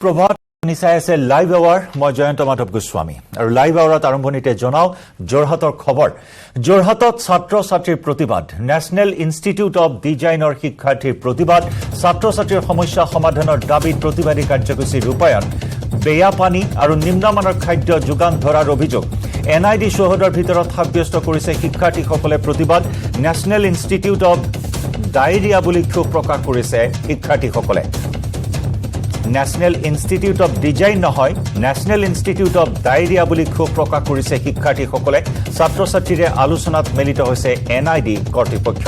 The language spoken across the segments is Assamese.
প্ৰভাত নিচাই আছে লাইভ আৱাৰ মই জয়ন্ত মাধৱ গোস্বামী আৰু লাইভ আৱাৰত আৰম্ভণিতে জনাও যোৰহাটৰ খবৰ যোৰহাটত ছাত্ৰ ছাত্ৰীৰ প্ৰতিবাদ নেশ্যনেল ইনষ্টিটিউট অফ ডিজাইনৰ শিক্ষাৰ্থীৰ প্ৰতিবাদ ছাত্ৰ ছাত্ৰীৰ সমস্যা সমাধানৰ দাবীত প্ৰতিবাদী কাৰ্যসূচী ৰূপায়ণ বেয়া পানী আৰু নিম্নমানৰ খাদ্য যোগান ধৰাৰ অভিযোগ এনআইডি চৌহদৰ ভিতৰত সাব্যস্ত কৰিছে শিক্ষাৰ্থীসকলে প্ৰতিবাদ নেশ্যনেল ইনষ্টিটিউট অফ ডায়েৰিয়া বুলি ক্ষোভ প্ৰকাশ কৰিছে শিক্ষাৰ্থীসকলে নেশ্যনেল ইনষ্টিটিউট অফ ডিজাইন নহয় নেশ্যনেল ইনষ্টিটিউট অফ ডায়েৰিয়া বুলি ক্ষোভ প্ৰকাশ কৰিছে শিক্ষাৰ্থীসকলে ছাত্ৰ ছাত্ৰীৰে আলোচনাত মিলিত হৈছে এনআইডি কৰ্তৃপক্ষ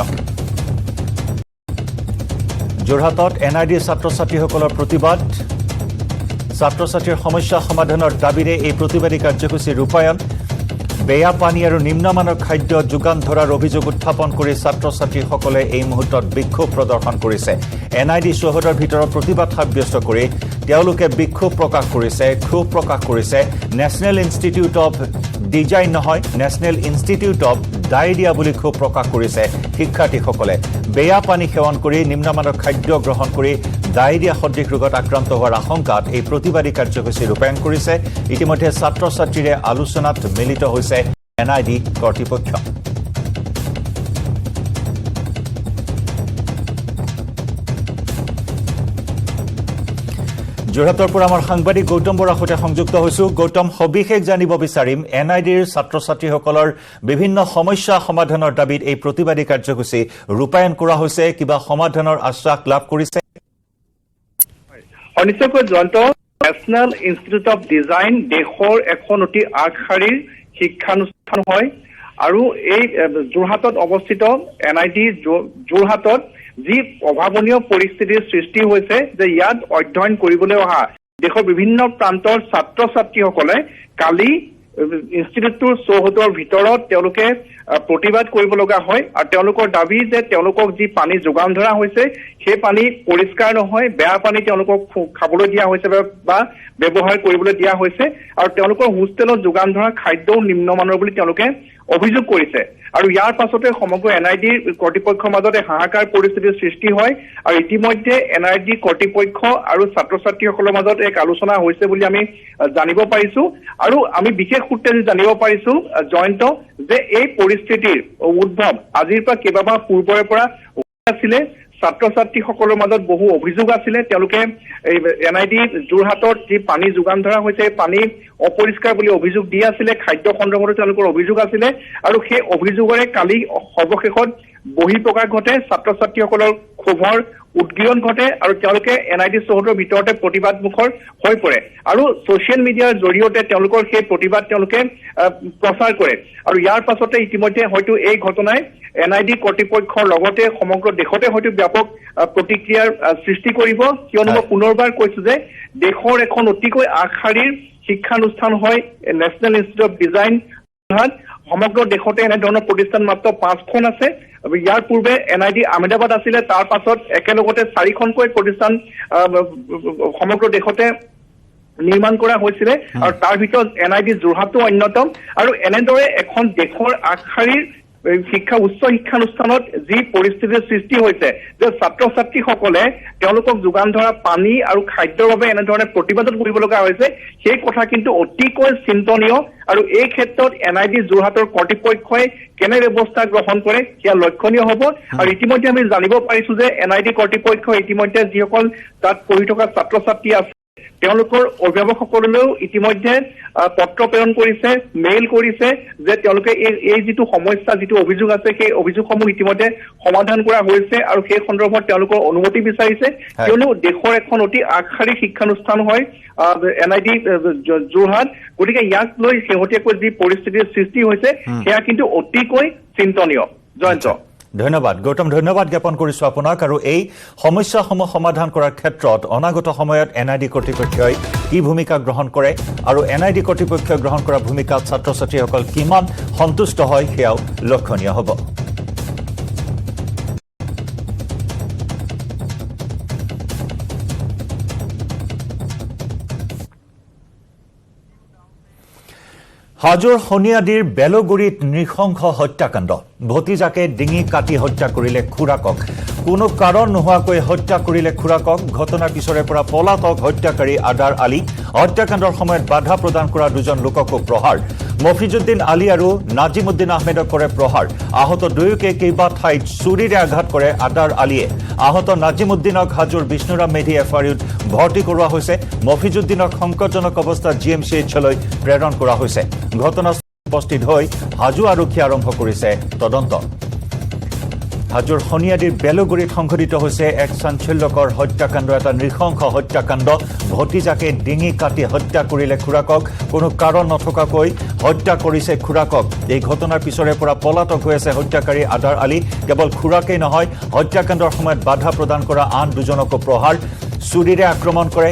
যোৰহাটত এনআইডি ছাত্ৰ ছাত্ৰীসকলৰ প্ৰতিবাদ ছাত্ৰ ছাত্ৰীৰ সমস্যা সমাধানৰ দাবীৰে এই প্ৰতিবাদী কাৰ্যসূচী ৰূপায়ণ বেয়া পানী আৰু নিম্নমানৰ খাদ্য যোগান ধৰাৰ অভিযোগ উত্থাপন কৰি ছাত্ৰ ছাত্ৰীসকলে এই মুহূৰ্তত বিক্ষোভ প্ৰদৰ্শন কৰিছে এনআইডি চৌহদৰ ভিতৰত প্ৰতিবাদ সাব্যস্ত কৰি তেওঁলোকে বিক্ষোভ প্ৰকাশ কৰিছে নেশ্যনেল ইনষ্টিটিউট অফ ডিজাইন নহয় নেশ্যনেল ইনষ্টিটিউট অফ ডায়েৰিয়া বুলি ক্ষোভ প্ৰকাশ কৰিছে শিক্ষাৰ্থীসকলে বেয়া পানী সেৱন কৰি নিম্নমানৰ খাদ্য গ্ৰহণ কৰি ডায়েৰিয়া সদৃশ ৰোগত আক্ৰান্ত হোৱাৰ আশংকাত এই প্ৰতিবাদী কাৰ্যসূচী ৰূপায়ণ কৰিছে ইতিমধ্যে ছাত্ৰ ছাত্ৰীৰে আলোচনাত মিলিত হৈছে এনআইডি কৰ্তৃপক্ষ যোৰহাটৰ পৰা আমাৰ সাংবাদিক গৌতম বৰাৰ সৈতে সংযুক্ত হৈছো গৌতম সবিশেষ জানিব বিচাৰিম এনআইডিৰ ছাত্ৰ ছাত্ৰীসকলৰ বিভিন্ন সমস্যা সমাধানৰ দাবীত এই প্ৰতিবাদী কাৰ্যসূচী ৰূপায়ণ কৰা হৈছে কিবা সমাধানৰ আশ্বাস লাভ কৰিছে নিশ্চয়কৈ Jayanta national institute of design দেশৰ এখন অতি আগশাৰীৰ শিক্ষানুষ্ঠান হয় আৰু এই যোৰহাটত অৱস্থিত এনআইডি যোৰহাটত যি অভাৱনীয় পৰিস্থিতিৰ সৃষ্টি হৈছে যে ইয়াত অধ্যয়ন কৰিবলৈ অহা দেশৰ বিভিন্ন প্ৰান্তৰ ছাত্ৰ ছাত্ৰীসকলে কালি ইনষ্টিটিউটটোৰ চৌহদৰ ভিতৰত তেওঁলোকে প্ৰতিবাদ কৰিব লগা হয় আৰু তেওঁলোকৰ দাবী যে তেওঁলোকক যি পানী যোগান ধৰা হৈছে সেই পানী পৰিষ্কাৰ নহয় বেয়া পানী তেওঁলোকক খাবলৈ দিয়া হৈছে বা ব্যৱহাৰ কৰিবলৈ দিয়া হৈছে আৰু তেওঁলোকৰ হোষ্টেলত যোগান ধৰা খাদ্যও নিম্নমানৰ বুলি তেওঁলোকে অভিযোগ কৰিছে আৰু ইয়াৰ পাছতে সমগ্ৰ এনআইডি কৰ্তৃপক্ষৰ মাজতে হাহাকাৰ পৰিস্থিতিৰ সৃষ্টি হয় আৰু ইতিমধ্যে এনআইডি কৰ্তৃপক্ষ আৰু ছাত্ৰ ছাত্ৰীসকলৰ মাজত এক আলোচনা হৈছে বুলি আমি জানিব পাৰিছো আৰু আমি বিশেষ সূত্ৰে জানিব পাৰিছো জয়ন্ত যে এই পৰিস্থিতিৰ উদ্ভৱ আজিৰ পৰা কেইবামাহ পূৰ্বৰে পৰা আছিলে ছাত্ৰ ছাত্ৰীসকলৰ মাজত বহু অভিযোগ আছিলে তেওঁলোকে এই এনআইডি যোৰহাটত যি পানী যোগান ধৰা হৈছে পানী অপৰিষ্কাৰ বুলি অভিযোগ দি আছিলে খাদ্য সন্দৰ্ভতো তেওঁলোকৰ অভিযোগ আছিলে আৰু সেই অভিযোগৰে কালি সৰ্বশেষত বহিঃপ্ৰকাশ ঘটে ছাত্ৰ ছাত্ৰীসকলৰ ক্ষোভৰ উদ্গীৰণ ঘটে আৰু তেওঁলোকে এনআইডি চৌহদৰ ভিতৰতে প্ৰতিবাদমুখৰ হৈ পৰে আৰু ছচিয়েল মিডিয়াৰ জৰিয়তে তেওঁলোকৰ সেই প্ৰতিবাদ তেওঁলোকে প্ৰচাৰ কৰে আৰু ইয়াৰ পাছতে ইতিমধ্যে হয়তো এই ঘটনাই এনআইডি কৰ্তৃপক্ষৰ লগতে সমগ্ৰ দেশতে হয়তো ব্যাপক প্ৰতিক্ৰিয়াৰ সৃষ্টি কৰিব কিয়নো মই পুনৰবাৰ কৈছো যে দেশৰ এখন অতিকৈ আগশাৰীৰ শিক্ষানুষ্ঠান হয় নেশ্যনেল ইনষ্টিটিউট অফ ডিজাইন সমগ্ৰ দেশতে এনেধৰণৰ প্ৰতিষ্ঠান মাত্ৰ 5খন আছে ইয়াৰ পূৰ্বে এনআইডি আহমেদাবাদ আছিলে তাৰ পাছত একেলগতে 4খনকৈ প্ৰতিষ্ঠান সমগ্ৰ দেশতে নিৰ্মাণ কৰা হৈছিলে আৰু তাৰ ভিতৰত এনআইডি যোৰহাটো অন্যতম আৰু এনেদৰে এখন দেশৰ আগশাৰীৰ উচ্চ শিক্ষানুষ্ঠানত যি পৰিস্থিতিৰ সৃষ্টি হৈছে যে ছাত্ৰ ছাত্ৰীসকলে তেওঁলোকক যোগান ধৰা পানী আৰু খাদ্যৰ বাবে এনেধৰণে প্ৰতিবাদত কৰিব লগা হৈছে সেই কথা কিন্তু অতিকৈ চিন্তনীয় আৰু এই ক্ষেত্ৰত এনআইডি যোৰহাটৰ কৰ্তৃপক্ষই কেনে ব্যৱস্থা গ্ৰহণ কৰে সেয়া লক্ষণীয় হ'ব আৰু ইতিমধ্যে আমি জানিব পাৰিছো যে এনআইডি কৰ্তৃপক্ষই ইতিমধ্যে যিসকল তাত পঢ়ি থকা ছাত্ৰ ছাত্ৰী আছে তেওঁলোকৰ অভিভাৱকসকললৈও ইতিমধ্যে পত্ৰ প্ৰেৰণ কৰিছে মেইল কৰিছে যে তেওঁলোকে এই যিটো সমস্যা যিটো অভিযোগ আছে সেই অভিযোগসমূহ ইতিমধ্যে সমাধান কৰা হৈছে আৰু সেই সন্দৰ্ভত তেওঁলোকৰ অনুমতি বিচাৰিছে কিয়নো দেশৰ এখন অতি আগশাৰী শিক্ষানুষ্ঠান হয় এনআইডি যোৰহাট গতিকে ইয়াক লৈ শেহতীয়াকৈ যি পৰিস্থিতিৰ সৃষ্টি হৈছে সেয়া কিন্তু অতিকৈ চিন্তনীয় জয়ন্ত ধন্যবাদ গৌতম ধন্যবাদ জ্ঞাপন কৰিছো আপোনাক আৰু এই সমস্যাসমূহ সমাধান কৰাৰ ক্ষেত্ৰত অনাগত সময়ত এনআইডি কৰ্তৃপক্ষই কি ভূমিকা গ্ৰহণ কৰে আৰু এনআইডি কৰ্তৃপক্ষই গ্ৰহণ কৰা ভূমিকাত ছাত্ৰ ছাত্ৰীসকল কিমান সন্তুষ্ট হয় সেয়াও লক্ষণীয় হ'ব হাজোৰ শনিয়াদিৰ বেলগুৰিত নৃশংস হত্যাকাণ্ড ভতিজাকে ডিঙি কাটি হত্যা কৰিলে খুৰাকক কোনো কাৰণ নোহোৱাকৈ হত্যা কৰিলে খুৰাকক ঘটনাৰ পিছৰে পৰা পলাতক হত্যাকাৰী আদাৰ আলী হত্যাকাণ্ডৰ সময়ত বাধা প্ৰদান কৰা দুজন লোককো প্ৰহাৰ মফিজুদ্দিন আলী আৰু নাজিমুদ্দিন আহমেদক কৰে প্ৰহাৰ আহত দুয়োকে কেইবা ঠাইত চুৰিৰে আঘাত কৰে আদাৰ আলীয়ে আহত নাজিমুদ্দিনক হাজোৰ বিষ্ণুৰাম মেধি এফআইউত ভৰ্তি কৰোৱা হৈছে মফিজুদ্দিনক সংকটজনক অৱস্থাত জিএমচিএইচলৈ প্ৰেৰণ কৰা হৈছে ঘটনাস্থলত উপস্থিত হৈ হাজো আৰক্ষীয়ে আৰম্ভ কৰিছে তদন্ত হাজোৰ শনিয়াদিৰ বেলগুৰিত সংঘটিত হৈছে এক চাঞ্চল্যকৰ হত্যাকাণ্ড এটা নৃশংস হত্যাকাণ্ড ভতিজাকে ডিঙি কাটি হত্যা কৰিলে খুৰাকক কোনো কাৰণ নথকাকৈ হত্যা কৰিছে খুৰাকক এই ঘটনাৰ পিছৰে পৰা পলাতক হৈ আছে হত্যাকাৰী আদাৰ আলী কেৱল খুৰাকেই নহয় হত্যাকাণ্ডৰ সময়ত বাধা প্ৰদান কৰা আন দুজনকো প্ৰহাৰ চুৰিৰে আক্ৰমণ কৰে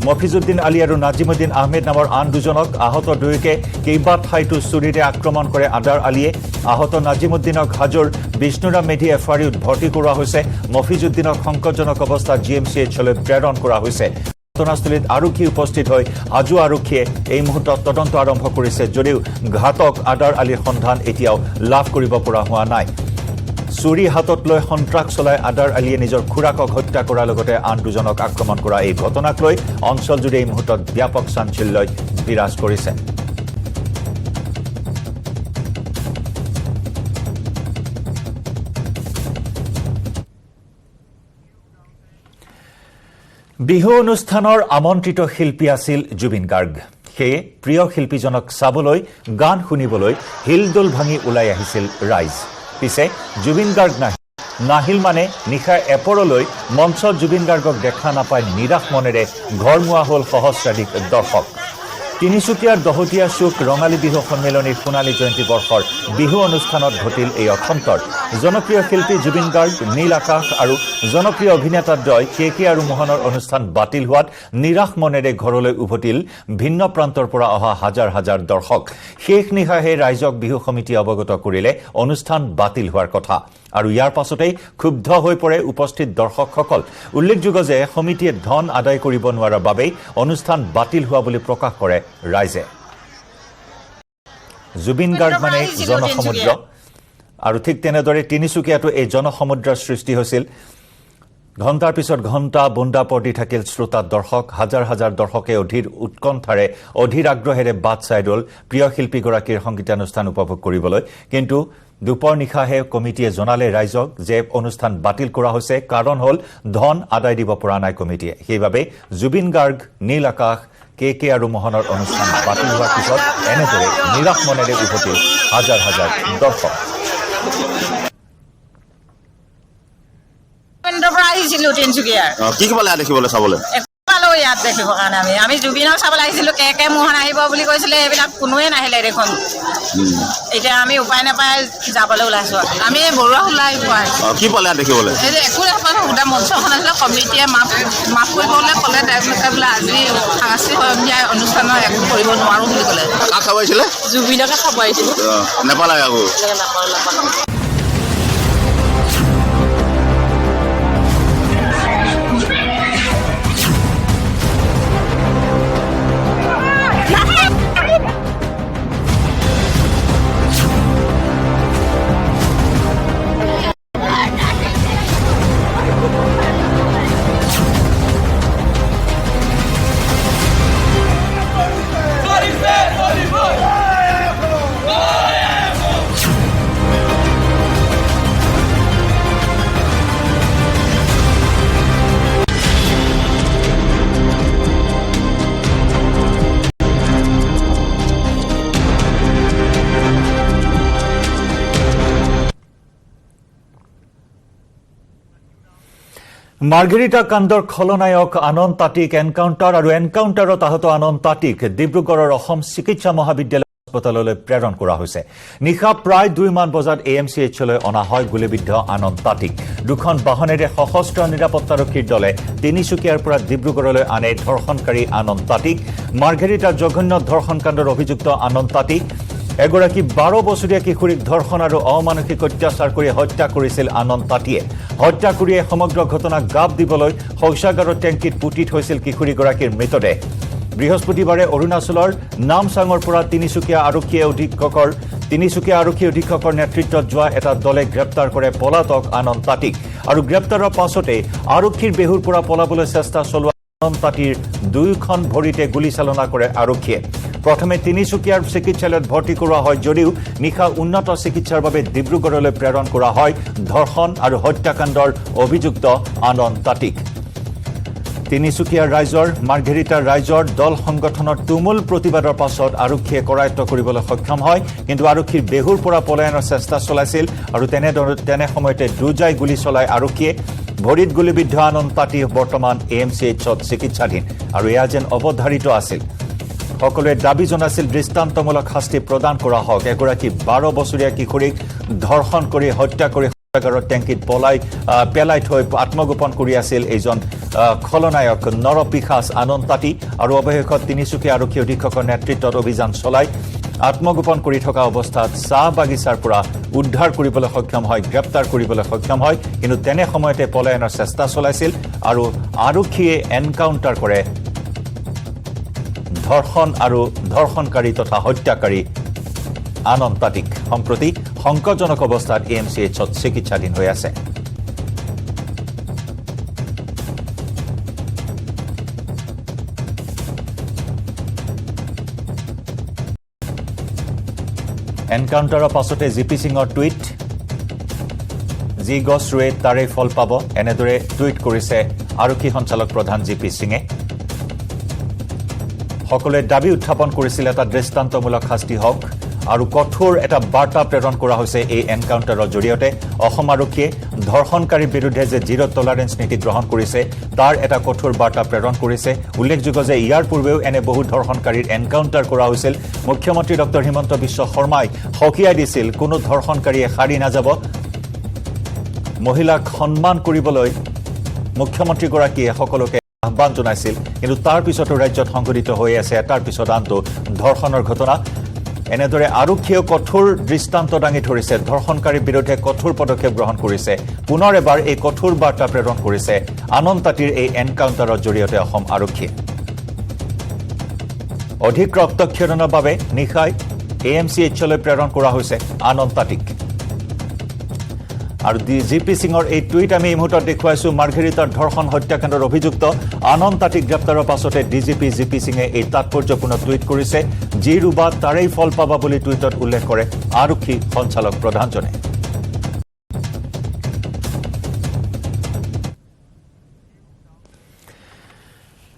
মফিজুদ্দিন আলী আৰু নাজিমুদ্দিন আহমেদ নামৰ আন দুজনক আহত দুয়োকে কেইবা ঠাইতো চুৰিৰে আক্ৰমণ কৰে আদাৰ আলীয়ে আহত নাজিমুদ্দিনক হাজোৰ বিষ্ণুৰাম মেধি এফআইউত ভৰ্তি কৰোৱা হৈছে মফিজুদ্দিনক সংকটজনক অৱস্থাত জিএমচিএইচলৈ প্ৰেৰণ কৰা হৈছে ঘটনাস্থলীত আৰক্ষী উপস্থিত হৈ হাজো আৰক্ষীয়ে এই মুহূৰ্তত তদন্ত আৰম্ভ কৰিছে যদিও ঘাতক আদাৰ আলীৰ সন্ধান এতিয়াও লাভ কৰিব পৰা হোৱা নাই চুৰি হাতত লৈ সন্ত্ৰাস চলাই আদাৰ আলীয়ে নিজৰ খুৰাকক হত্যা কৰাৰ লগতে আন দুজনক আক্ৰমণ কৰা এই ঘটনাক লৈ অঞ্চলজুৰি এই মুহূৰ্তত ব্যাপক চাঞ্চল্যই বিৰাজ কৰিছে বিহু অনুষ্ঠানৰ আমন্ত্ৰিত শিল্পী আছিল জুবিন গাৰ্গ সেয়ে প্ৰিয় শিল্পীজনক চাবলৈ গান শুনিবলৈ হিলদোল ভাঙি ওলাই আহিছিল ৰাইজ পিছে জুবিন গাৰ্গ নাহিল মানে নিশা এপৰলৈ মঞ্চত জুবিন গাৰ্গক দেখা নাপায় নিৰাশ মনেৰে ঘৰমুৱা হ'ল সহস্ৰাধিক দৰ্শক তিনিচুকীয়াৰ দহতীয়া চুক ৰঙালী বিহু সন্মিলনীৰ সোণালী জয়ন্তী বৰ্ষৰ বিহু অনুষ্ঠানত ঘটিল এই অখন্তৰ জনপ্ৰিয় শিল্পী জুবিন গাৰ্গ নীল আকাশ আৰু জনপ্ৰিয় অভিনেতাদ্বয় কে আৰু মোহনৰ অনুষ্ঠান বাতিল হোৱাত নিৰাশ মনেৰে ঘৰলৈ উভতিল ভিন্ন প্ৰান্তৰ পৰা অহা হাজাৰ হাজাৰ দৰ্শক শেষ নিশাহে ৰাইজক বিহু সমিতিয়ে অৱগত কৰিলে অনুষ্ঠান বাতিল হোৱাৰ কথা আৰু ইয়াৰ পাছতেই ক্ষুব্ধ হৈ পৰে উপস্থিত দৰ্শকসকল উল্লেখযোগ্য যে সমিতিয়ে ধন আদায় কৰিব নোৱাৰাৰ বাবেই অনুষ্ঠান বাতিল হোৱা বুলি প্ৰকাশ কৰে ৰাইজে জুবিন গাৰ্গ মানে জনসমুদ্ৰ আৰু ঠিক তেনেদৰে তিনিচুকীয়াতো এই জনসমুদ্ৰৰ সৃষ্টি হৈছিল ঘণ্টাৰ পিছত ঘণ্টা বুন্দা পৰ্দি থাকিল শ্ৰোতা দৰ্শক হাজাৰ হাজাৰ দৰ্শকে অধীৰ উৎকণ্ঠাৰে অধীৰ আগ্ৰহেৰে বাট চাই ৰল প্ৰিয় শিল্পীগৰাকীৰ সংগীতানুষ্ঠান উপভোগ কৰিবলৈ কিন্তু দুপৰ নিশাহে কমিটিয়ে জনালে ৰাইজক যে অনুষ্ঠান বাতিল কৰা হৈছে কাৰণ হ'ল ধন আদায় দিব পৰা নাই কমিটিয়ে সেইবাবে জুবিন গাৰ্গ নীল আকাশ কে আৰু মোহনৰ অনুষ্ঠান বাতিল হোৱাৰ পিছত এনেদৰে নিৰাশ মনেৰে উভতিল হাজাৰ হাজাৰ দৰ্শক কি কি পালে দেখিবলৈ চাবলৈ পালো ইয়াত দেখিবৰ কাৰণে আমি জুবিনক চাবলৈ আহিছিলো কে মোহন আহিব বুলি কৈছিলে এইবিলাক কোনোৱে নাহিলে দেখোন এতিয়া আমি উপায় নাপাই যাবলৈ ওলাইছো আমি বৰুৱা ওলাই কি পালে দেখিবলৈ একো নাপালো গোটেই মঞ্চখন আছিলে কমিটিয়ে মাফ কৰিবলৈ ক'লে তেওঁলোকে বোলে আজি সাংস্কৃতিক সন্ধিয়া অনুষ্ঠানৰ একো কৰিব নোৱাৰো বুলি ক'লে কাক চাব আহিছিলে জুবিনকে চাব আহিছিলো নেপালে আকৌ নাপালো মাৰ্গেৰিটা কাণ্ডৰ খলনায়ক আনন্দ তাঁতীক এনকাউণ্টাৰ আৰু এনকাউণ্টাৰত আহত আনন্দ তাঁতীক ডিব্ৰুগড়ৰ অসম চিকিৎসা মহাবিদ্যালয় হাস্পতাললৈ প্ৰেৰণ কৰা হৈছে নিশা প্ৰায় 2 মান বজাত এএমচিএইচলৈ অনা হয় গুলীবিদ্ধ আনন্দ তাঁতীক দুখন বাহনেৰে সশস্ত্ৰ নিৰাপত্তাৰক্ষীৰ দলে তিনিচুকীয়াৰ পৰা ডিব্ৰুগড়লৈ আনে ধৰ্ষণকাৰী আনন্দ তাঁতীক মাৰ্গেৰিটাৰ জঘন্য ধৰ্ষণ কাণ্ডৰ অভিযুক্ত আনন্দ তাঁতী এগৰাকী 12 বছৰীয়া কিশোৰীক ধৰ্ষণ আৰু অমানসিক অত্যাচাৰ কৰি হত্যা কৰিছিল আনন্দ তাঁতীয়ে হত্যা কৰিয়ে সমগ্ৰ ঘটনাক গাপ দিবলৈ শৌচাগাৰৰ টেংকিত পুতি থৈছিল কিশোৰীগৰাকীৰ মৃতদেহ বৃহস্পতিবাৰে অৰুণাচলৰ নামচাঙৰ পৰা তিনিচুকীয়া আৰক্ষী অধীক্ষকৰ নেতৃত্বত যোৱা এটা দলে গ্ৰেপ্তাৰ কৰে পলাতক আনন্দ তাঁতীক আৰু গ্ৰেপ্তাৰৰ পাছতে আৰক্ষীৰ বেহুৰ পৰা পলাবলৈ চেষ্টা চলোৱা আনন্দ তাঁতীৰ দুয়োখন ভৰিতে গুলীচালনা কৰে আৰক্ষীয়ে প্ৰথমে তিনিচুকীয়াৰ চিকিৎসালয়ত ভৰ্তি কৰোৱা হয় যদিও নিশা উন্নত চিকিৎসাৰ বাবে ডিব্ৰুগড়লৈ প্ৰেৰণ কৰা হয় ধৰ্ষণ আৰু হত্যাকাণ্ডৰ অভিযুক্ত আনন্দ তাঁতীক তিনিচুকীয়াৰ মাৰ্ঘেৰিটাৰ ৰাইজৰ দল সংগঠনৰ তুমুল প্ৰতিবাদৰ পাছত আৰক্ষীয়ে কৰায়ত্ব কৰিবলৈ সক্ষম হয় কিন্তু আৰক্ষীৰ বেহুৰ পৰা পলায়নৰ চেষ্টা চলাইছিল আৰু তেনে সময়তে দুজাই গুলী চলাই আৰক্ষীয়ে ভৰিত গুলীবিদ্ধ আনন্দ তাঁতী বৰ্তমান AMCHত চিকিৎসাধীন আৰু এয়া যেন অৱধাৰিত আছিল সকলোৱে দাবী জনাইছিল দৃষ্টান্তমূলক শাস্তি প্ৰদান কৰা হওক এগৰাকী 12 বছৰীয়া কিশোৰীক ধৰ্ষণ কৰি হত্যা কৰি শৌচাগাৰৰ টেংকিত পেলাই থৈ আত্মগোপন কৰি আছিল এইজন খলনায়ক নৰপিশাচ আনন্দ তাঁতী আৰু অৱশেষত তিনিচুকীয়া আৰক্ষী অধীক্ষকৰ নেতৃত্বত অভিযান চলাই আত্মগোপন কৰি থকা অৱস্থাত চাহ বাগিচাৰ পৰা উদ্ধাৰ কৰিবলৈ সক্ষম হয় গ্ৰেপ্তাৰ কৰিবলৈ সক্ষম হয় কিন্তু তেনে সময়তে পলায়নৰ চেষ্টা চলাইছিল আৰু আৰক্ষীয়ে এনকাউণ্টাৰ কৰে ধৰ্ষণকাৰী তথা হত্যাকাৰী আনন্দ তাঁতীক সম্প্ৰতি সংকটজনক অৱস্থাত AMCHত চিকিৎসাধীন হৈ আছে এনকাউণ্টাৰৰ পাছতে জিপি সিঙৰ টুইট যি গছ ৰুৱে তাৰে ফল পাব এনেদৰে টুইট কৰিছে আৰক্ষী সঞ্চালক প্ৰধান জিপি সিঙে সকলোৱে দাবী উত্থাপন কৰিছিল এটা দৃষ্টান্তমূলক শাস্তি হওক আৰু কঠোৰ এটা বাৰ্তা প্ৰেৰণ কৰা হৈছে এই এনকাউণ্টাৰৰ জৰিয়তে অসম আৰক্ষীয়ে ধৰ্ষণকাৰীৰ বিৰুদ্ধে যে জিৰ' টলাৰেন্স নীতি গ্ৰহণ কৰিছে তাৰ এটা কঠোৰ বাৰ্তা প্ৰেৰণ কৰিছে উল্লেখযোগ্য যে ইয়াৰ পূৰ্বেও এনে বহু ধৰ্ষণকাৰীৰ এনকাউণ্টাৰ কৰা হৈছিল মুখ্যমন্ত্ৰী ডক্টৰ হিমন্ত বিশ্ব শৰ্মাই সকীয়াই দিছিল কোনো ধৰ্ষণকাৰীয়ে সাৰি নাযাব মহিলাক সন্মান কৰিবলৈ মুখ্যমন্ত্ৰীগৰাকীয়ে সকলোকে আহ্বান জনাইছিল কিন্তু তাৰ পিছতো ৰাজ্যত সংঘটিত হৈ আছে এটাৰ পিছত আনটো ধৰ্ষণৰ ঘটনা এনেদৰে আৰক্ষীয়েও কঠোৰ দৃষ্টান্ত দাঙি ধৰিছে ধৰ্ষণকাৰীৰ বিৰুদ্ধে কঠোৰ পদক্ষেপ গ্ৰহণ কৰিছে পুনৰ এবাৰ এই কঠোৰ বাৰ্তা প্ৰেৰণ কৰিছে আনন্দ তাঁতীৰ এই এনকাউণ্টাৰৰ জৰিয়তে অসম আৰক্ষীয়ে অধিক ৰক্তক্ষৰণৰ বাবে নিশাই AMCHলৈ প্ৰেৰণ কৰা হৈছে আনন্দ তাঁতীক আৰু জিপি সিঙৰ এই টুইট আমি এই মুহূৰ্তত দেখুৱাইছো মাৰ্ঘেৰিটাৰ ধৰ্ষণ হত্যাকাণ্ডৰ অভিযুক্ত আনন্দ তাঁতীক গ্ৰেপ্তাৰৰ পাছতে ডিজিপি জিপি সিঙে এই তাৎপৰ্যপূৰ্ণ টুইট কৰিছে যি ৰুবা তাৰেই ফল পাবা বুলি টুইটত উল্লেখ কৰে আৰক্ষী সঞ্চালক প্ৰধানজনে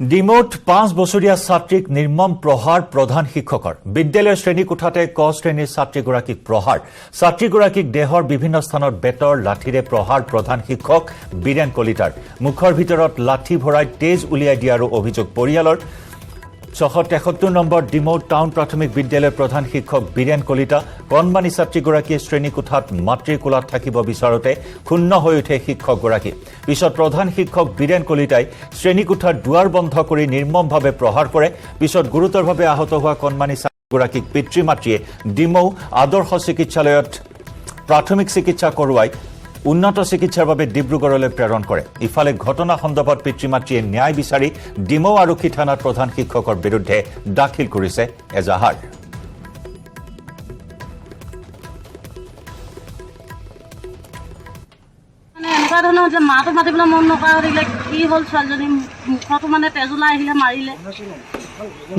ডিমোত 5 বছৰীয়া ছাত্ৰীক নিৰ্মম প্ৰহাৰ প্ৰধান শিক্ষকৰ বিদ্যালয়ৰ শ্ৰেণীকোঠাতে ক শ্ৰেণীৰ ছাত্ৰীগৰাকীক প্ৰহাৰ ছাত্ৰীগৰাকীক দেহৰ বিভিন্ন স্থানত বেতৰ লাঠিৰে প্ৰহাৰ প্ৰধান শিক্ষক বীৰেন কলিতাৰ মুখৰ ভিতৰত লাঠি ভৰাই তেজ উলিয়াই দিয়াৰো অভিযোগ পৰিয়ালৰ 673 নম্বৰ ডিমৌ টাউন প্ৰাথমিক বিদ্যালয়ৰ প্ৰধান শিক্ষক বীৰেন কলিতা কণমানি ছাত্ৰীগৰাকীয়ে শ্ৰেণীকোঠাত মাতৃকোলাত থাকিব বিচাৰোতে ক্ষুণ্ণ হৈ উঠে শিক্ষকগৰাকী পিছত প্ৰধান শিক্ষক বীৰেন কলিতাই শ্ৰেণীকোঠাৰ দুৱাৰ বন্ধ কৰি নিৰ্মমভাৱে প্ৰহাৰ কৰে পিছত গুৰুতৰভাৱে আহত হোৱা কণমানি ছাত্ৰীগৰাকীক পিতৃ মাতৃয়ে ডিমৌ আদৰ্শ চিকিৎসালয়ত প্ৰাথমিক চিকিৎসা কৰোৱাই উন্নত চিকিৎসাৰ বাবে ডিব্ৰুগড়লৈ প্ৰেৰণ কৰে ইফালে ঘটনা সন্দৰ্ভত পিতৃ মাতৃয়ে ন্যায় বিচাৰি ডিমৌ আৰক্ষী থানাত প্ৰধান শিক্ষকৰ বিৰুদ্ধে দাখিল কৰিছে এজাহাৰ এনেকুৱা ধৰণৰ যে মাটো মাতিবলৈ মন নকৰা হ'লে কি হ'ল ছোৱালীজনী মুখতো মানে তেজ ওলাই আহিলে মাৰিলে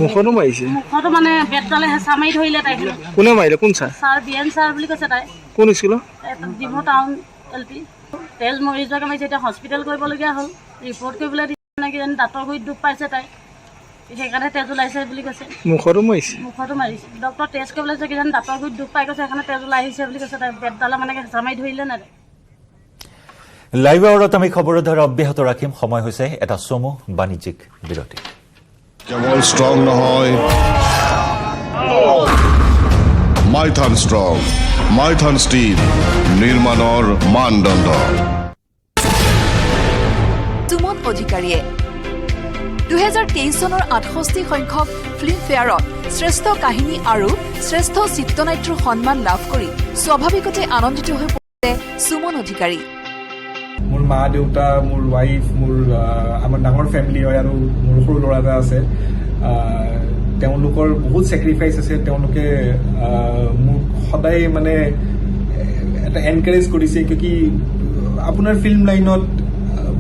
মুখতো মাৰিছে মুখতো মানে পেটডালে হেঁচা মাৰি ধৰিলে তাইক কোনে মাৰিলে কোন ছাৰ ছাৰ বীৰেন ছাৰ বুলি কৈছে তাই কোন স্কুলত ডিমৌ টাউন LP তেজ মৰি যোৱাকৈ মাৰিছে এতিয়া হস্পিটেল কৰিবলগীয়া হ'ল ৰিপৰ্ট কৰিবলৈ দিছে নেকি জানি দাঁতৰ গুৰিত দুখ পাইছে তাই সেইকাৰণে তেজ ওলাইছে বুলি কৈছে মুখতো মাৰিছে ডক্টৰ টেষ্ট কৰিবলৈ দিছে কিজানি দাঁতৰ গুৰিত দুখ পাই কৈছে সেইকাৰণে তেজ ওলাই আহিছে বুলি কৈছে তাই পেটডালে মানে হেঁচা মাৰি ধৰিলে নাই লাইভ আৱাৰত আমি খবৰৰ ধাৰা অব্যাহত ৰাখিম সময় হৈছে এটা চমু বাণিজ্যিক বিৰতি কেৱল ষ্ট্ৰং নহয় মাইথান ষ্ট্ৰং মাইথান ষ্টিল নিৰ্মাণৰ মানদণ্ড সুমন অধিকাৰীয়ে 2023 চনৰ 68 সংখ্যক ফিল্মফেয়াৰত শ্ৰেষ্ঠ কাহিনী আৰু শ্ৰেষ্ঠ চিত্ৰনাট্যৰ সন্মান লাভ কৰি স্বাভাৱিকতে আনন্দিত হৈ পৰিছে সুমন অধিকাৰী মোৰ মা দেউতা মোৰ ৱাইফ মোৰ আমাৰ ডাঙৰ ফেমিলি হয় আৰু মোৰ সৰু ল'ৰা এটা আছে তেওঁলোকৰ বহুত ছেক্ৰিফাইচ আছে তেওঁলোকে মোক সদায় মানে এটা এনকাৰেজ কৰিছে কিয়কি আপোনাৰ ফিল্ম লাইনত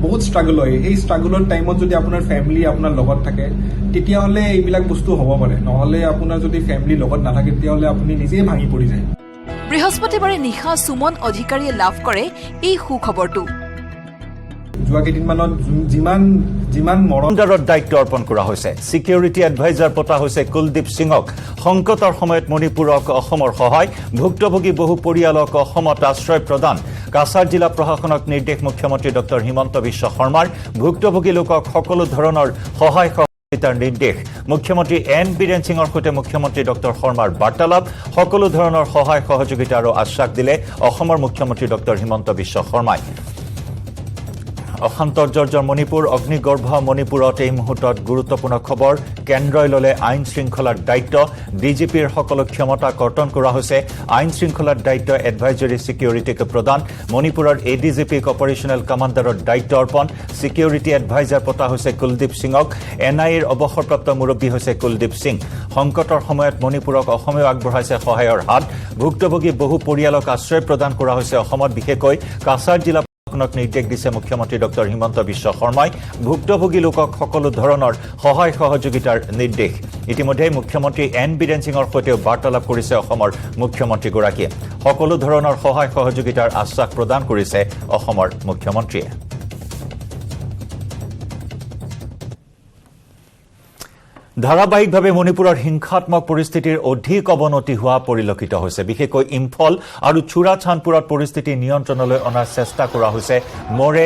বহুত ষ্ট্ৰাগল হয় সেই ষ্ট্ৰাগলৰ টাইমত যদি আপোনাৰ ফেমিলি আপোনাৰ লগত থাকে তেতিয়াহ'লে এইবিলাক বস্তু হ'ব পাৰে নহ'লে আপোনাৰ যদি ফেমিলি লগত নাথাকে তেতিয়াহ'লে আপুনি নিজেই ভাঙি পৰি যায় বৃহস্পতিবাৰে নিশা সুমন অধিকাৰীয়ে লাভ কৰে এই সুখবৰটো যোৱা কেইদিনমানত যিমান মৰমদাৰৰ দায়িত্ব অৰ্পণ কৰা হৈছে ছিকিউৰিটি এডভাইজাৰ পতা হৈছে কুলদীপ সিঙক সংকটৰ সময়ত মণিপুৰক অসমৰ সহায় ভুক্তভোগী বহু পৰিয়ালক অসমত আশ্ৰয় প্ৰদান কাছাৰ জিলা প্ৰশাসনক নিৰ্দেশ মুখ্যমন্ত্ৰী ডক্টৰ হিমন্ত বিশ্ব শৰ্মাৰ ভুক্তভোগী লোকক সকলো ধৰণৰ সহায় সহযোগিতাৰ নিৰ্দেশ মুখ্যমন্ত্ৰী এন বীৰেন সিঙৰ সৈতে মুখ্যমন্ত্ৰী ডক্টৰ শৰ্মাৰ বাৰ্তালাপ সকলো ধৰণৰ সহায় সহযোগিতা আৰু আশ্বাস দিলে অসমৰ মুখ্যমন্ত্ৰী ডক্টৰ হিমন্ত বিশ্ব শৰ্মাই অশান্তৰ্জৰ মণিপুৰ অগ্নিগৰ্ভ মণিপুৰত এই মুহূৰ্তত গুৰুত্বপূৰ্ণ খবৰ কেন্দ্ৰই ললে আইন শৃংখলাৰ দায়িত্ব ডিজিপিৰ সকলো ক্ষমতা কৰ্তন কৰা হৈছে আইন শৃংখলাৰ দায়িত্ব এডভাইজৰী ছিকিউৰিটিক প্ৰদান মণিপুৰৰ এডিজিপিক অপাৰেশ্যনেল কমাণ্ডাৰৰ দায়িত্ব অৰ্পণ ছিকিউৰিটি এডভাইজাৰ পতা হৈছে কুলদীপ সিঙক এনআইএৰ অৱসৰপ্ৰাপ্ত মুৰব্বী হৈছে কুলদীপ সিং সংকটৰ সময়ত মণিপুৰক অসমেও আগবঢ়াইছে সহায়ৰ হাত ভুক্তভোগী বহু পৰিয়ালক আশ্ৰয় প্ৰদান কৰা হৈছে অসমত বিশেষকৈ কাছাৰ জিলা নিৰ্দেশ দিছে মুখ্যমন্ত্ৰী ডক্টৰ হিমন্ত বিশ্ব শৰ্মাই ভুক্তভোগী লোকক সকলো ধৰণৰ সহায় সহযোগিতাৰ নিৰ্দেশ ইতিমধ্যে মুখ্যমন্ত্ৰী এন বীৰেন সিঙৰ সৈতেও বাৰ্তালাপ কৰিছে অসমৰ মুখ্যমন্ত্ৰীগৰাকীয়ে সকলো ধৰণৰ সহায় সহযোগিতাৰ আশ্বাস প্ৰদান কৰিছে অসমৰ মুখ্যমন্ত্ৰীয়ে ধাৰাবাহিকভাৱে মণিপুৰৰ হিংসাত্মক পৰিস্থিতিৰ অধিক অৱনতি হোৱা পৰিলক্ষিত হৈছে বিশেষকৈ ইম্ফল আৰু চুৰা চান্দপুৰত পৰিস্থিতি নিয়ন্ত্ৰণলৈ অনাৰ চেষ্টা কৰা হৈছে মোৰে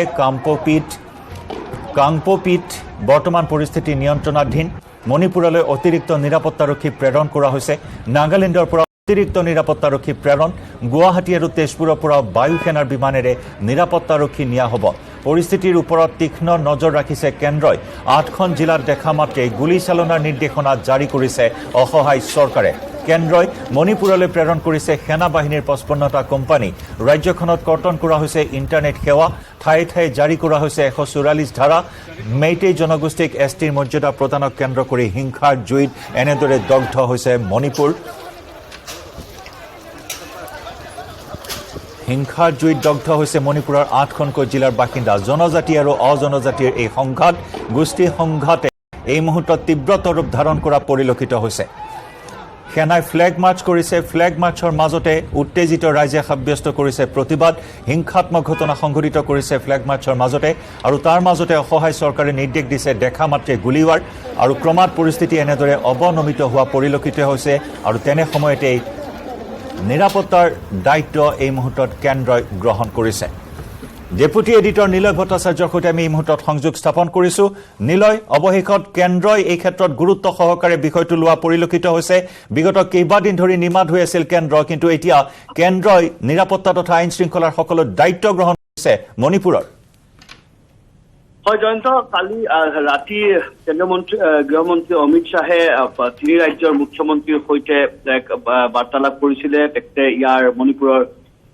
কাংপোপিত বৰ্তমান পৰিস্থিতি নিয়ন্ত্ৰণাধীন মণিপুৰলৈ অতিৰিক্ত নিৰাপত্তাৰক্ষী প্ৰেৰণ কৰা হৈছে নাগালেণ্ডৰ পৰা অতিৰিক্ত নিৰাপত্তাৰক্ষী প্ৰেৰণ গুৱাহাটী আৰু তেজপুৰৰ পৰা বায়ু সেনাৰ বিমানেৰে নিৰাপত্তাৰক্ষী নিয়া হ'ব পৰিস্থিতিৰ ওপৰত তীক্ষ্ণ নজৰ ৰাখিছে কেন্দ্ৰই 8খন জিলাত দেখা মাত্ৰে গুলীচালনাৰ নিৰ্দেশনা জাৰি কৰিছে অসহায় চৰকাৰে কেন্দ্ৰই মণিপুৰলৈ প্ৰেৰণ কৰিছে সেনা বাহিনীৰ 55টা কোম্পানী ৰাজ্যখনত কৰ্তন কৰা হৈছে ইণ্টাৰনেট সেৱা ঠায়ে ঠায়ে জাৰি কৰা হৈছে 144 ধাৰা মেইটেই জনগোষ্ঠীক এছটিৰ মৰ্যাদা প্ৰদানক কেন্দ্ৰ কৰি হিংসাৰ জুইত এনেদৰে দগ্ধ হৈছে মণিপুৰ হিংসাৰ জুইত দগ্ধ হৈছে মণিপুৰৰ 8খনকৈ জিলাৰ বাসিন্দা জনজাতি আৰু অজনজাতিৰ এই সংঘাত গোষ্ঠী সংঘাতে এই মুহূৰ্তত তীব্ৰতৰ ৰূপ ধাৰণ কৰা পৰিলক্ষিত হৈছে সেনাই ফ্লেগ মাৰ্চ কৰিছে ফ্লেগ মাৰ্চৰ মাজতে উত্তেজিত ৰাইজে সাব্যস্ত কৰিছে প্ৰতিবাদ হিংসাত্মক ঘটনা সংঘটিত কৰিছে ফ্লেগ মাৰ্চৰ মাজতে আৰু তাৰ মাজতে অসহায় চৰকাৰে নিৰ্দেশ দিছে দেখা মাত্ৰে গুলীৱাৰ আৰু ক্ৰমাৎ পৰিস্থিতি এনেদৰে অৱনমিত হোৱা পৰিলক্ষিত হৈছে আৰু তেনে সময়তে নিৰাপত্তাৰ দায়িত্ব এই মুহূৰ্তত কেন্দ্ৰই গ্ৰহণ কৰিছে ডেপুটি এডিটৰ নিলয় ভট্টাচাৰ্যৰ সৈতে আমি এই মুহূৰ্তত সংযোগ স্থাপন কৰিছো নিলয় অৱশেষত কেন্দ্ৰই এই ক্ষেত্ৰত গুৰুত্ব সহকাৰে বিষয়টো লোৱা পৰিলক্ষিত হৈছে বিগত কেইবাদিন ধৰি নিমাত হৈ আছিল কেন্দ্ৰ কিন্তু এতিয়া কেন্দ্ৰই নিৰাপত্তা তথা আইন শৃংখলাৰ সকলো দায়িত্ব গ্ৰহণ কৰিছে মণিপুৰৰ হয় জয়ন্ত কালি ৰাতি কেন্দ্ৰীয় গৃহমন্ত্ৰী অমিত শ্বাহে তিনি ৰাজ্যৰ মুখ্যমন্ত্ৰীৰ সৈতে এক বাৰ্তালাপ কৰিছিলে তেখেতে ইয়াৰ মণিপুৰৰ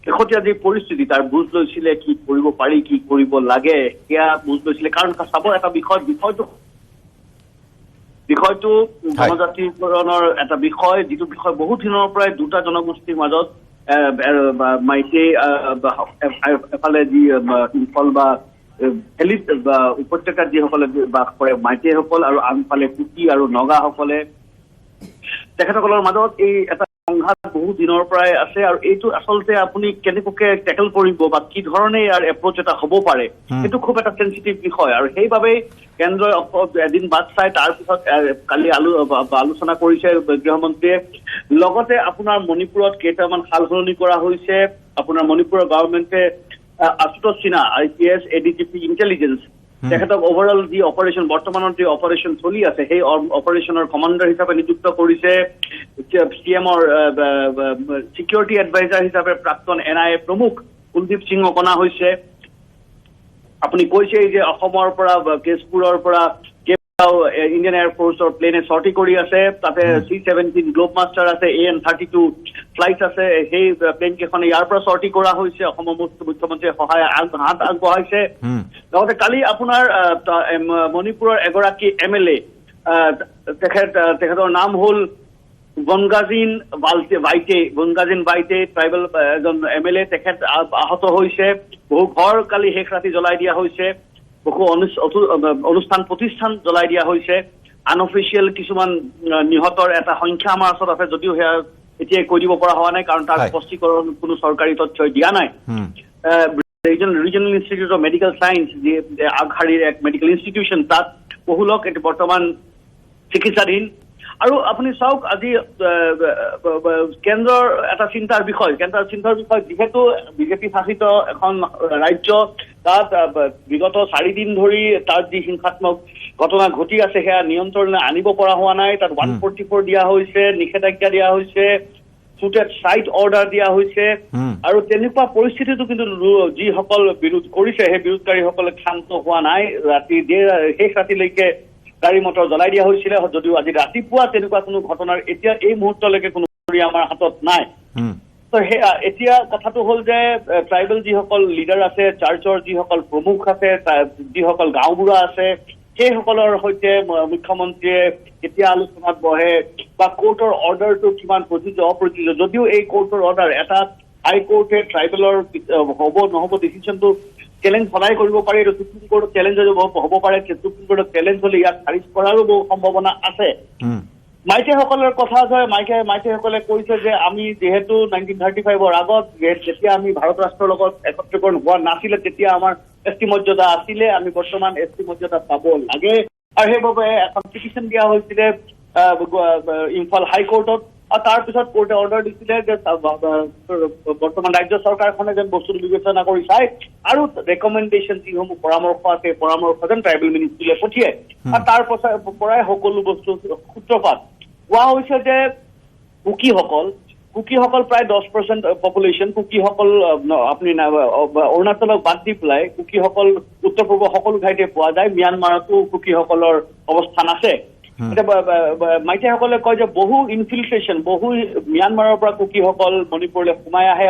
শেহতীয়া যি পৰিস্থিতি তাৰ বুজ লৈছিলে কি কৰিব পাৰি কি কৰিব লাগে সেয়া বুজ লৈছিলে কাৰণ চাব এটা বিষয়টো জনজাতিকৰণৰ এটা বিষয় যিটো বিষয় বহুত দিনৰ পৰাই দুটা জনগোষ্ঠীৰ মাজত মাইতেই এফালে যি ইম্ফল বা হেলিত বা উপত্যকাত যিসকলে বাস কৰে মাইতেইসকল আৰু আনফালে কুকি আৰু নগাসকলে তেখেতসকলৰ মাজত এই এটা সংঘাত বহু দিনৰ পৰাই আছে আৰু এইটো আচলতে আপুনি কেনেকৈ টেকল কৰিব বা কি ধৰণে ইয়াৰ এপ্ৰচ এটা হ'ব পাৰে সেইটো খুব এটা চেঞ্চিটিভ বিষয় আৰু সেইবাবেই কেন্দ্ৰই এদিন বাদ চাই তাৰপিছত কালি আলোচনা কৰিছে গৃহমন্ত্ৰীয়ে লগতে আপোনাৰ মণিপুৰত কেইটামান সাল সলনি কৰা হৈছে আপোনাৰ মণিপুৰৰ গভৰ্ণমেণ্টে Ashutosh Sinha IPS ADGP intelligence তেখেতক ওভাৰঅল যি অপাৰেশ্যন বৰ্তমানৰ যি অপাৰেশ্যন চলি আছে সেই অপাৰেশ্যনৰ কমাণ্ডাৰ হিচাপে নিযুক্ত কৰিছে CMৰ ছিকিউৰিটি এডভাইজাৰ হিচাপে প্ৰাক্তন NIA প্ৰমুখ কুলদীপ সিঙক অনা হৈছে আপুনি কৈছে যে অসমৰ পৰা কেশপুৰৰ পৰা ইণ্ডিয়ান এয়াৰফৰ্চৰ প্লেনে চৰ্টি কৰি আছে তাতে C-17 গ্লোব মাষ্টাৰ আছে AN-32 ফ্লাইট আছে সেই প্লেন কেইখনে ইয়াৰ পৰা চৰ্টি কৰা হৈছে অসমৰ মুখ্যমন্ত্ৰীয়ে সহায় হাত আগবঢ়াইছে লগতে কালি আপোনাৰ মণিপুৰৰ এগৰাকী MLA তেখেতৰ নাম হ'ল গংগাজিন বাইতে ট্ৰাইবেল এজন MLA। তেখেত আহত হৈছে। বহু ঘৰ কালি শেষ ৰাতি জ্বলাই দিয়া হৈছে। বহু অনুষ্ঠান প্ৰতিষ্ঠান জ্বলাই দিয়া হৈছে। আনঅফিচিয়েল কিছুমান নিহতৰ এটা সংখ্যা আমাৰ ওচৰত আছে, যদিও সেয়া এতিয়া কৈ দিব পৰা হোৱা নাই, কাৰণ তাৰ স্পষ্টীকৰণ কোনো চৰকাৰী তথ্যই দিয়া নাই। Regional institute of medical science, যি আগশাৰীৰ এক মেডিকেল ইনষ্টিটিউশ্যন, তাত বহু লোক বৰ্তমান চিকিৎসাধীন। আৰু আপুনি চাওক, আজি কেন্দ্ৰৰ এটা চিন্তাৰ বিষয়, যিহেতু বিজেপি শাসিত এখন ৰাজ্য, তাত বিগত 4 দিন ধৰি তাত যি হিংসাত্মক ঘটনা ঘটি আছে সেয়া নিয়ন্ত্ৰণে আনিব পৰা হোৱা নাই। তাত 144 দিয়া হৈছে, নিষেধাজ্ঞা দিয়া হৈছে, শুটেড চাইট অৰ্ডাৰ দিয়া হৈছে। আৰু তেনেকুৱা পৰিস্থিতিটো কিন্তু যিসকল বিৰোধ কৰিছে সেই বিৰোধকাৰীসকলে ক্ষান্ত হোৱা নাই। শেষ ৰাতিলৈকে গাড়ী মটৰ জ্বলাই দিয়া হৈছিলে, যদিও আজি ৰাতিপুৱা তেনেকুৱা কোনো ঘটনাৰ এতিয়া এই মুহূৰ্তলৈকে কোনো আমাৰ হাতত নাই। তো এতিয়া কথাটো হ'ল যে ট্ৰাইবেল যিসকল লিডাৰ আছে, চাৰ্চৰ যিসকল প্ৰমুখ আছে, যিসকল গাঁওবুঢ়া আছে, সেইসকলৰ সৈতে মুখ্যমন্ত্ৰীয়ে কেতিয়া আলোচনাত বহে বা কোৰ্টৰ অৰ্ডাৰটো কিমান প্ৰযোজ্য অপ্ৰযোজ্য। যদিও এই কোৰ্টৰ অৰ্ডাৰ এটা হাইকোৰ্টে ট্ৰাইবেলৰ হ'ব নহ'ব ডিচিশ্যনটো চেলেঞ্জ সদায় কৰিব পাৰে, এইটো সুপ্ৰিম কোৰ্টত চেলেঞ্জ হ'ব পাৰে। সুপ্ৰিম কোৰ্টত চেলেঞ্জ হ'লে ইয়াক খাৰিজ কৰাৰো বহু সম্ভাৱনা আছে। মাইকীসকলৰ কথা হয়, মাইকীসকলে কৈছে যে আমি যিহেতু 1935ৰ আগত যেতিয়া আমি ভাৰত ৰাষ্ট্ৰৰ লগত একত্ৰীকৰণ হোৱা নাছিলে, তেতিয়া আমাৰ ST মৰ্যাদা আছিলে, আমি বৰ্তমান ST মৰ্যাদা পাব লাগে। আৰু সেইবাবে এখন পিটিশ্যন দিয়া হৈছিলে ইম্ফল হাইকোৰ্টত। আৰু তাৰপিছত কোৰ্টে অৰ্ডাৰ দিছিলে যে বৰ্তমান ৰাজ্য চৰকাৰখনে যেন বস্তুটো বিবেচনা কৰি চাই আৰু ৰেকমেণ্ডেশ্যন যিসমূহ পৰামৰ্শ আছে, পৰামৰ্শ যেন ট্ৰাইবেল মিনিষ্ট্ৰীলৈ পঠিয়াই। আৰু তাৰ পৰাই সকলো বস্তু সূত্ৰপাত কোৱা হৈছে যে কুকিসকল প্ৰায় 10% পপুলেশ্যন। কুকিসকল আপুনি অৰুণাচলক বাদ দি পেলাই কুকিসকল উত্তৰ পূৰ্ব সকলো ঠাইতে পোৱা যায়। ম্যানমাৰতো কুকিসকলৰ অৱস্থান আছে। মাইকীসকলে কয় যে বহু ইনফিল্ট্ৰেশ্যন, বহু ম্যানমাৰৰ পৰা কুকিসকল মণিপুৰলৈ সোমাই আহি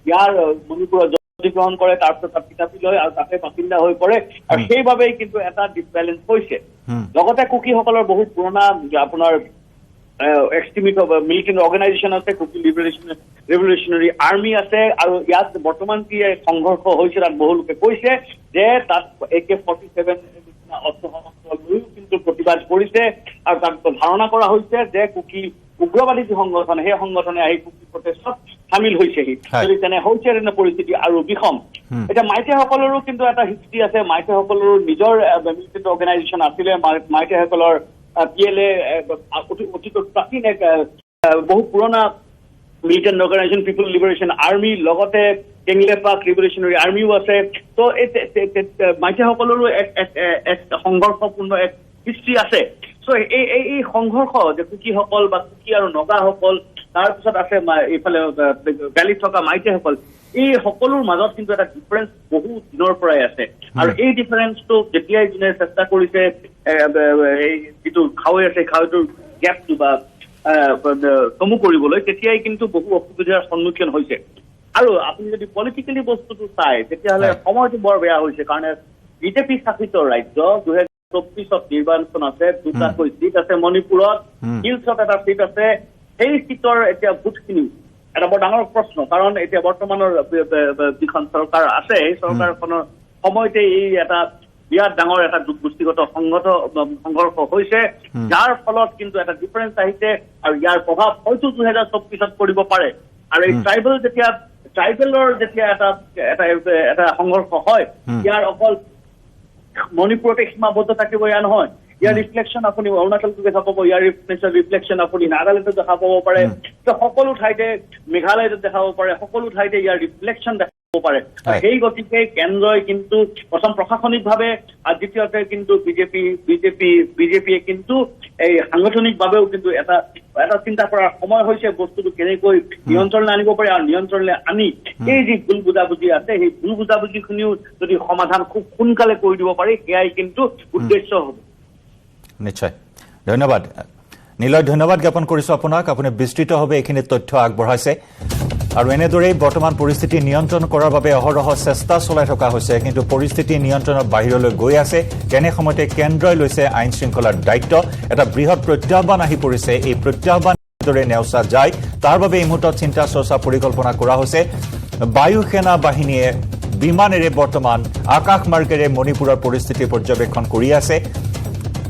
ইয়াৰ মণিপুৰত অধিগ্ৰহণ কৰে, তাৰপিছত তাত কিতাপি লয় আৰু তাতে বাসিন্দা হৈ পৰে। আৰু সেইবাবেই কিন্তু এটা ডিছবেলেঞ্চ হৈছে। লগতে কুকিসকলৰ বহুত পুৰণা আপোনাৰ এক্সট্ৰিমিষ্ট মিলিটেণ্ট অৰ্গেনাইজেশ্যন আছে, কুকি ৰিভলিউচনাৰী আৰ্মি আছে। আৰু ইয়াত বৰ্তমান কি সংঘৰ্ষ হৈছে, তাত বহু লোকে কৈছে যে তাত AK-47 লৈও কিন্তু প্ৰতিবাদ কৰিছে। আৰু তাত ধাৰণা কৰা হৈছে যে কুকি উগ্ৰবাদী যি সংগঠন, সেই সংগঠনে আহি কুকি প্ৰটেষ্টত সামিল হৈছেহি। যদি তেনে হৈছে তেনে পৰিস্থিতি আৰু বিষম। এতিয়া মাইকীসকলৰো কিন্তু এটা হিষ্ট্ৰী আছে। মাইকীসকলৰো নিজৰ মিলিটেণ্ট অৰ্গেনাইজেশ্যন আছিলে। মাইকীসকলৰ PLA অতীতত প্ৰাচীন এক বহু পুৰণা মিলিটেণ্ট অৰ্গেনাইজেশ্যন, পিপল লিবাৰেশ্যন আৰ্মি, লগতে কেংলেপাক ৰিভলিউচনাৰী আৰ্মিও আছে। তো মাইকীসকলৰো এক সংঘৰ্ষপূৰ্ণ এক হিষ্ট্ৰী আছে। চ' এই সংঘৰ্ষ যে কুকিসকল বা কুকি আৰু নগাসকল, তাৰপিছত আছে এইফালে ভেলীত থকা মাইকীসকল, এই সকলোৰ মাজত কিন্তু এটা ডিফাৰেঞ্চ বহু দিনৰ পৰাই আছে। আৰু এই ডিফাৰেঞ্চটো যেতিয়াই যোনে চেষ্টা কৰিছে এই যিটো খাৱৈ আছে, খাৱৈটোৰ গেপটো বা চমু কৰিবলৈ, তেতিয়াই কিন্তু বহু অসুবিধাৰ সন্মুখীন হৈছে। আৰু আপুনি যদি পলিটিকেলি বস্তুটো চাই, তেতিয়াহ'লে সময়টো বৰ বেয়া হৈছে। কাৰণ বিজেপি শাসিত ৰাজ্য, 2024ত নিৰ্বাচন আছে, 2টাকৈ চিট আছে মণিপুৰত, হিলছত এটা চিট আছে। সেই চিটৰ এতিয়া ভোটখিনি এটা বৰ ডাঙৰ প্ৰশ্ন। কাৰণ এতিয়া বৰ্তমানৰ যিখন চৰকাৰ আছে, সেই চৰকাৰখনৰ সময়তে এই এটা বিৰাট ডাঙৰ এটা গোষ্ঠীগত সংঘৰ্ষ হৈছে, যাৰ ফলত কিন্তু এটা ডিফাৰেঞ্চ আহিছে। আৰু ইয়াৰ প্ৰভাৱ হয়তো 2024ত পৰিব পাৰে। আৰু এই ট্ৰাইবেলৰ যেতিয়া এটা সংঘৰ্ষ হয়, ইয়াৰ অকল মণিপুৰতে সীমাবদ্ধ থাকিব এয়া নহয়। ইয়াৰ ৰিফ্লেকশ্যন আপুনি অৰুণাচলতো দেখা পাব, ইয়াৰ ৰিফ্লেকশ্যন আপুনি নাগালেণ্ডত দেখা পাব পাৰে, সকলো ঠাইতে মেঘালয়ত দেখাব পাৰে, সকলো ঠাইতে ইয়াৰ ৰিফ্লেকশ্যন দেখা পাব পাৰে। সেই গতিকে কেন্দ্ৰই কিন্তু প্ৰথম প্ৰশাসনিকভাৱে আৰু দ্বিতীয়তে কিন্তু বিজেপিয়ে কিন্তু এই সাংগঠনিকভাৱেও কিন্তু এটা চিন্তা কৰাৰ সময় হৈছে বস্তুটো কেনেকৈ নিয়ন্ত্ৰণলৈ আনিব পাৰে। আৰু নিয়ন্ত্ৰণলৈ আনি এই যি ভুল বুজাবুজি আছে, সেই ভুল বুজাবুজিখিনিও যদি সমাধান খুব সোনকালে কৰি দিব পাৰি, সেয়াই কিন্তু উদ্দেশ্য হ'ব। নিশ্চয়, ধন্যবাদ নিলয়। ধন্যবাদ জ্ঞাপন কৰিছোঁ আপোনাক। আপুনি বিস্তৃতভাৱে এইখিনি তথ্য আগবঢ়াইছে। আৰু এনেদৰেই বৰ্তমান পৰিস্থিতি নিয়ন্ত্ৰণ কৰাৰ বাবে অহৰহ চেষ্টা চলাই থকা হৈছে কিন্তু পৰিস্থিতি নিয়ন্ত্ৰণৰ বাহিৰলৈ গৈ আছে তেনে সময়তে কেন্দ্ৰই লৈছে আইন শৃংখলাৰ দায়িত্ব এটা বৃহৎ প্ৰত্যাহ্বান আহি পৰিছে এই প্ৰত্যাহ্বান দৰে নেওচা যায় তাৰ বাবে এই মুহূৰ্তত চিন্তা চৰ্চা পৰিকল্পনা কৰা হৈছে বায়ু সেনা বাহিনীয়ে বিমানেৰে বৰ্তমান আকাশ মাৰ্গেৰে মণিপুৰৰ পৰিস্থিতি পৰ্যবেক্ষণ কৰি আছে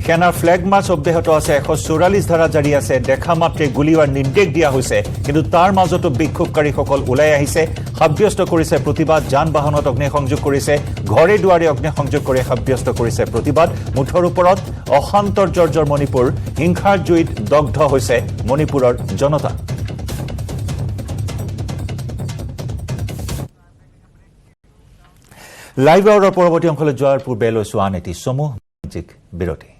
সেনাৰ ফ্লেগ মাৰ্চ অব্যাহত আছে 144 ধাৰা জাৰি আছে দেখা মাত্ৰে গুলীয়াৰ নিৰ্দেশ দিয়া হৈছে কিন্তু তাৰ মাজতো বিক্ষোভকাৰীসকল ওলাই আহিছে সাব্যস্ত কৰিছে প্ৰতিবাদ যান বাহনত অগ্নিসংযোগ কৰিছে ঘৰে দুৱাৰে অগ্নিসংযোগ কৰি সাব্যস্ত কৰিছে প্ৰতিবাদ মুঠৰ ওপৰত অশান্তৰ জৰ্জৰ মণিপুৰ হিংসাৰ জুইত দগ্ধ হৈছে মণিপুৰৰ জনতা লাইভ আৱাৰৰ পৰৱৰ্তী অংশলৈ যোৱাৰ পূৰ্বে লৈছো আন এটি চমু বিৰতি